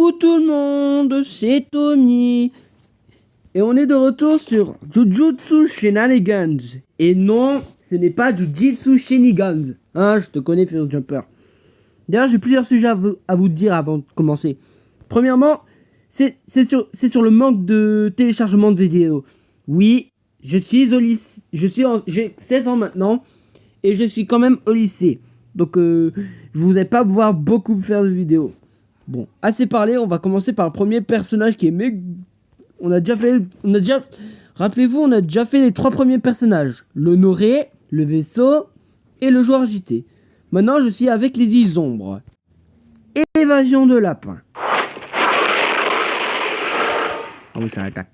Coucou tout le monde, c'est Tommy. Et on est de retour sur Jujutsu Shenanigans. Et non, ce n'est pas Jujutsu Shenanigans. Hein, je te connais, First Jumper. D'ailleurs, j'ai plusieurs sujets à vous dire avant de commencer. Premièrement, c'est sur le manque de téléchargement de vidéos. Oui, j'ai 16 ans maintenant. Et je suis quand même au lycée. Donc, je vous ai pas pouvoir beaucoup faire de vidéos. Bon, assez parlé, on va commencer par le premier personnage qui est Rappelez-vous, on a déjà fait les 3 premiers personnages. L'honoré, le vaisseau et le joueur agité. Maintenant, je suis avec les 10 ombres. Évasion de lapin. Ah oui, ça attaque.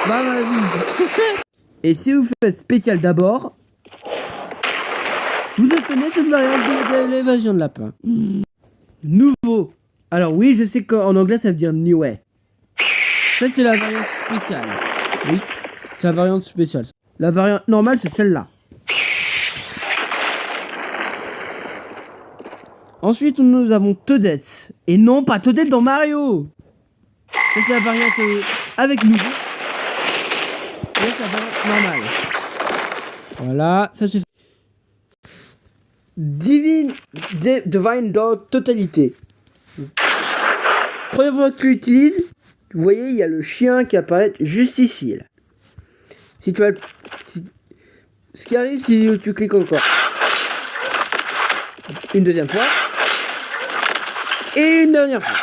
Pas ma vie. Et si vous faites spécial d'abord, vous obtenez cette variante de l'évasion de lapin. Nouveau. Alors oui, je sais qu'en anglais ça veut dire new way. Ça c'est la variante spéciale. Oui, c'est la variante spéciale. La variante normale c'est celle-là. Ensuite nous avons Toadette. Et non pas Toadette dans Mario. Ça c'est la variante avec nous. Et c'est la variante normale. Voilà, ça c'est Divine Dog Totalité. Première fois que tu l'utilises, vous voyez, il y a le chien qui apparaît juste ici. Là. Si tu as, ce qui arrive si tu cliques encore. Une deuxième fois. Et une dernière fois.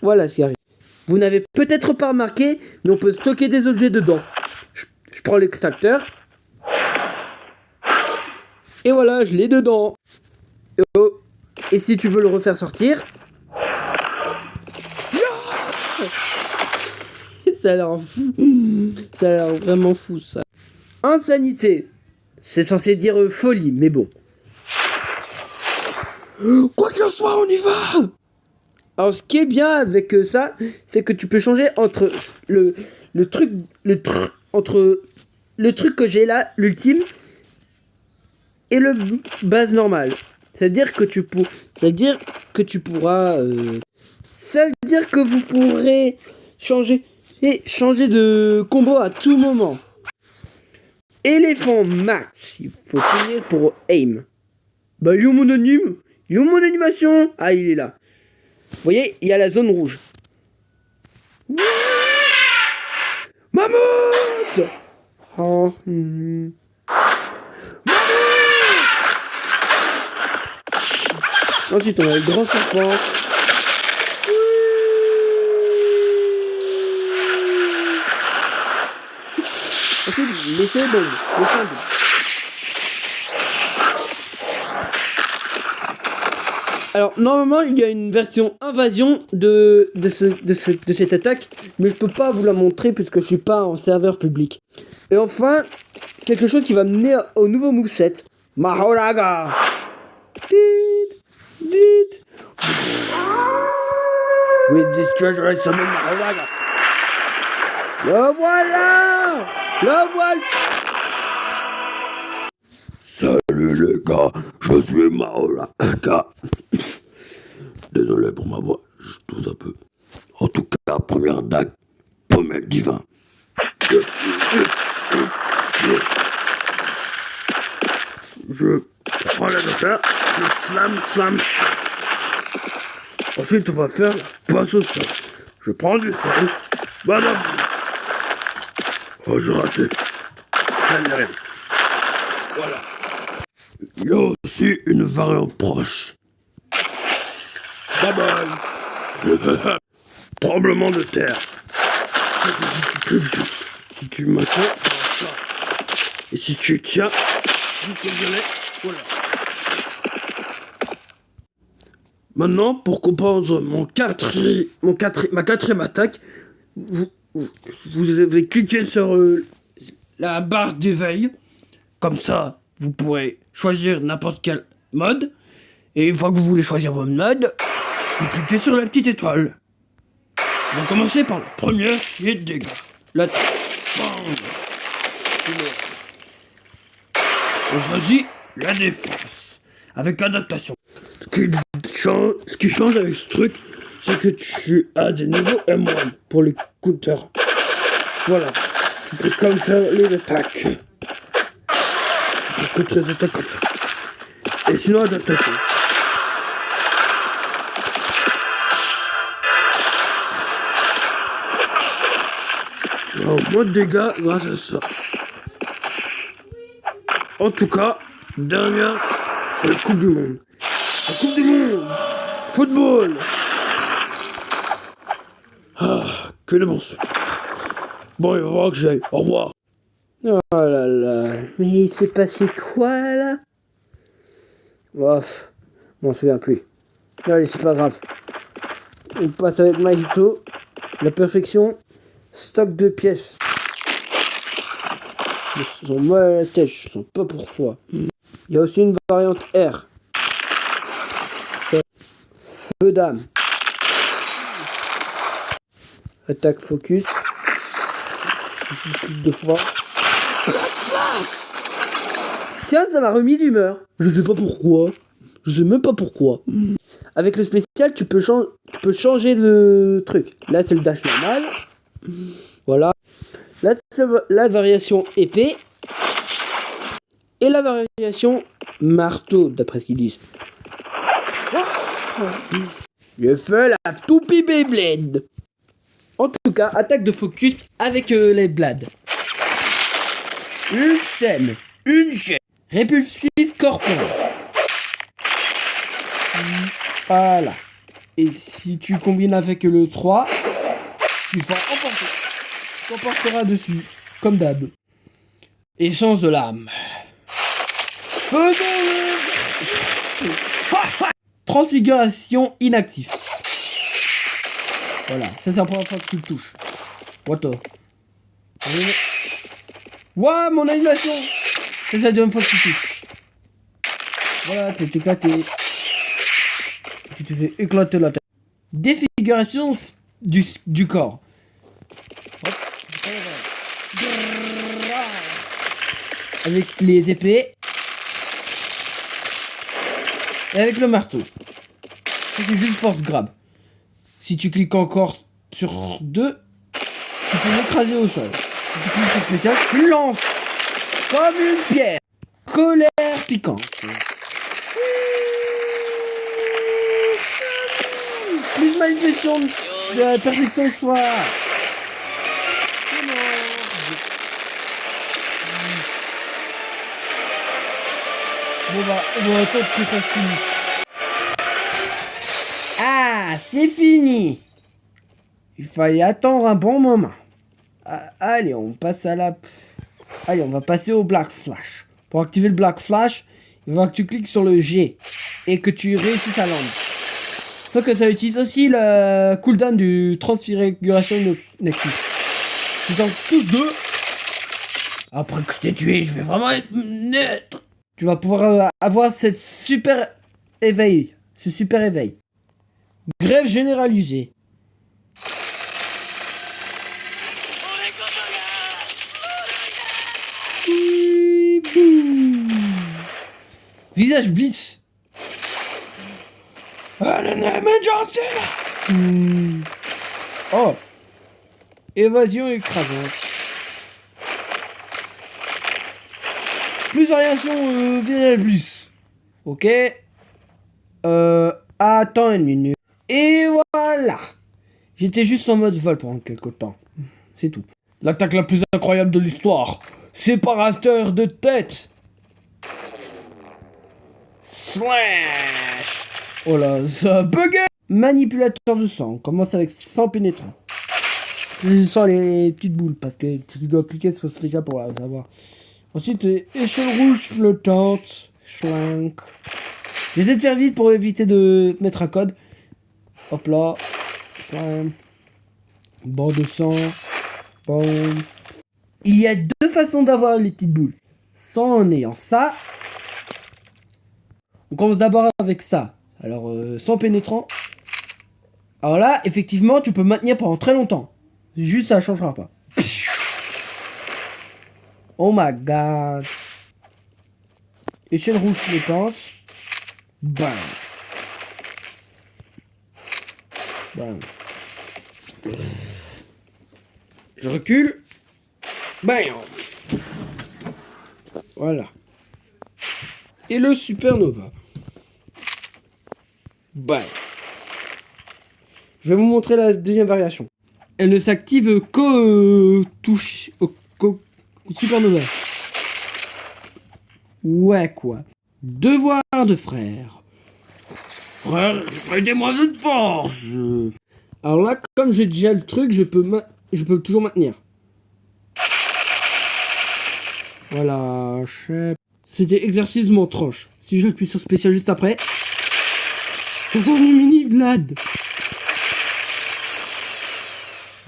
Voilà ce qui arrive. Vous n'avez peut-être pas remarqué, mais on peut stocker des objets dedans. Je prends l'extracteur. Et voilà, je l'ai dedans. Et si tu veux le refaire sortir... Ça a l'air fou. Ça a l'air vraiment fou, ça. Insanité. C'est censé dire folie, mais bon. Quoi qu'il en soit, on y va. Alors, ce qui est bien avec ça, c'est que tu peux changer entre le truc que j'ai là, l'ultime, et le base normal. C'est-à-dire que tu pourras... Ça veut dire que vous pourrez changer de combo à tout moment. Éléphant max. Il faut finir pour aim. Bah, il est où mon anime? Il est où mon animation? Ah, il est là. Vous voyez, il y a la zone rouge. Mammouth! Oh, Ensuite, on a le grand serpent. Ensuite, l'effet bombe. Alors, normalement, il y a une version invasion de cette attaque, mais je peux pas vous la montrer puisque je suis pas en serveur public. Et enfin, quelque chose qui va mener au nouveau moveset. Mahoraga. With this treasure I summon Mahoraga. Le voilà. Salut les gars, je suis Mahoraga. Désolé pour ma voix, je tousse un peu. En tout cas, première dague, pommel divin. Je prends l'adversaire, je slam. Ensuite, on va faire la passe au sol. Je prends du sol. Badam. Oh, j'ai raté. Ça n'y arrive. Voilà. Il y a aussi une variante proche. Bye bye. Tremblement de terre. Si tu maintiens, et si tu tiens, voilà. Maintenant, pour comprendre ma quatrième attaque, vous avez cliqué sur la barre d'éveil. Comme ça, vous pourrez choisir n'importe quel mode. Et une fois que vous voulez choisir votre mode, vous cliquez sur la petite étoile. On va commencer par le premier qui est dégâts. La bang. On choisit la défense. avec adaptation. Ce qui change avec ce truc, c'est que tu as des niveaux M1 pour les counters. Voilà. Tu peux counter les attaques. Tu peux counter les attaques comme ça. Et sinon, adaptation. Alors, moins de dégâts grâce à ça. En tout cas, dernière, c'est la Coupe du Monde. La Coupe du Monde. Football. Ah, que le bon son. Bon, il va falloir que j'aille. Au revoir. Oh là là, mais il s'est passé quoi là? Bof, je m'en souviens plus. Allez, c'est pas grave. On passe avec Mahito. La perfection. Stock de pièces. Ils sont mal à la tête, je sais pas pourquoi. Il y a aussi une variante R. C'est feu d'âme. Attaque focus. Deux fois. Tiens, ça m'a remis d'humeur. Je sais pas pourquoi. Je sais même pas pourquoi. Avec le spécial, tu peux changer de truc. Là, c'est le dash normal. Voilà. Là, c'est la variation épée. Et la variation marteau, d'après ce qu'ils disent. Je fais la toupie Beyblade. En tout cas, attaque de focus avec les blades. Une chaîne. Répulsif corporel. Voilà. Et si tu combines avec le 3, tu vas emporter. Tu emporteras dessus, comme d'hab. Essence de l'âme. Faisons-le. Transfiguration inactif. Voilà, ça c'est la première fois que tu le touches. What the... Ouah, mon animation. C'est la deuxième fois que tu touches. Voilà, t'es éclaté. Tu te fais éclater la tête. Défiguration du corps. Hop. Avec les épées. Et avec le marteau. C'est juste force grab. Si tu cliques encore sur 2, tu peux l'écraser au sol. Si tu cliques sur spécial, tu le lances comme une pierre. Colère piquante. Plus manifestation de la perfection de soi. Bon bah, on va attendre que ça finisse. Ah, c'est fini. Il fallait attendre un bon moment. Ah, allez, on passe à la... Allez, on va passer au Black Flash. Pour activer le Black Flash, il va que tu cliques sur le G et que tu réussisses à land. Sauf que ça utilise aussi le cooldown du transfiguration inactif. Ils en tous deux. Après que je t'ai tué, je vais vraiment être net. Tu vas pouvoir avoir cette super éveil. Ce super éveil. Grève généralisée. Visage blitz. Oh. Évasion écrasante. Plus variation visage blitz. Ok. Attends une minute. Et voilà. J'étais juste en mode vol pendant quelques temps. C'est tout. L'attaque la plus incroyable de l'histoire. Séparateur de tête. Slash. Oh là, ça buguait. Manipulateur de sang. On commence avec sang pénétrant. Je sens les petites boules parce que tu dois cliquer sur ce spécial pour la savoir. Ensuite, échelle rouge flottante. Schlank. J'essaie de faire vite pour éviter de mettre un code. Hop là. Slime. Bord de sang. Boom. Il y a deux façons d'avoir les petites boules. Sans en ayant ça. On commence d'abord avec ça. Alors, sans pénétrant. Alors là, effectivement, tu peux maintenir pendant très longtemps. Juste, ça ne changera pas. Oh my god. Échelle rouge flottante. Bam. Bam. Je recule. Bam. Voilà. Et le supernova. Bam. Je vais vous montrer la deuxième variation. Elle ne s'active qu'au touche au supernova. Ouais quoi. Devoir de frère. Frère, aidez-moi de force. Alors là, comme j'ai déjà le truc, je peux toujours maintenir. Voilà, chef. C'était exercice mon tranche. Si j'appuie sur spécial juste après. C'est son mini blade.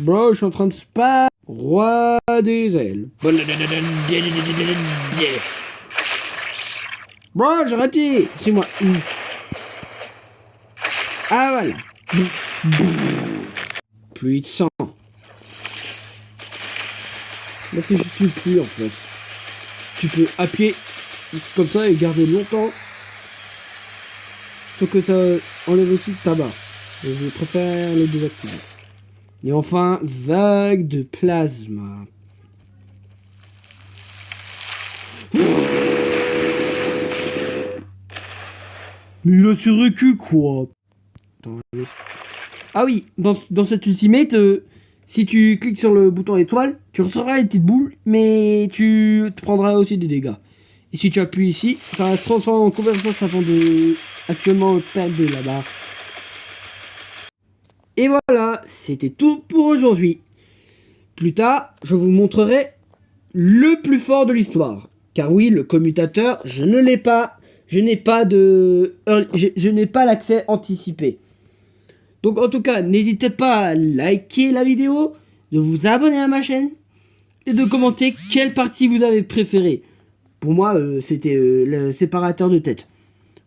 Bro, je suis en train de spam. Roi des ailes. Bro, j'ai raté. C'est moi. Ah voilà. Pluie de sang. Là c'est juste une pluie en fait. Tu peux appuyer comme ça et garder longtemps. Sauf que ça enlève aussi le tabac. Et je préfère le désactiver. Et enfin, vague de plasma. Mais il a survécu quoi. Ah oui, dans cet ultimate, si tu cliques sur le bouton étoile, tu recevras une petite boule, mais tu te prendras aussi des dégâts. Et si tu appuies ici, ça va se transformer en convergence avant de actuellement perdre de la barre. Et voilà, c'était tout pour aujourd'hui. Plus tard, je vous montrerai le plus fort de l'histoire. Car oui, le commutateur, je ne l'ai pas. Je n'ai pas je n'ai pas l'accès anticipé. Donc en tout cas, n'hésitez pas à liker la vidéo, de vous abonner à ma chaîne et de commenter quelle partie vous avez préférée. Pour moi, c'était le séparateur de tête.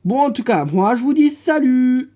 Bon, en tout cas, moi je vous dis salut!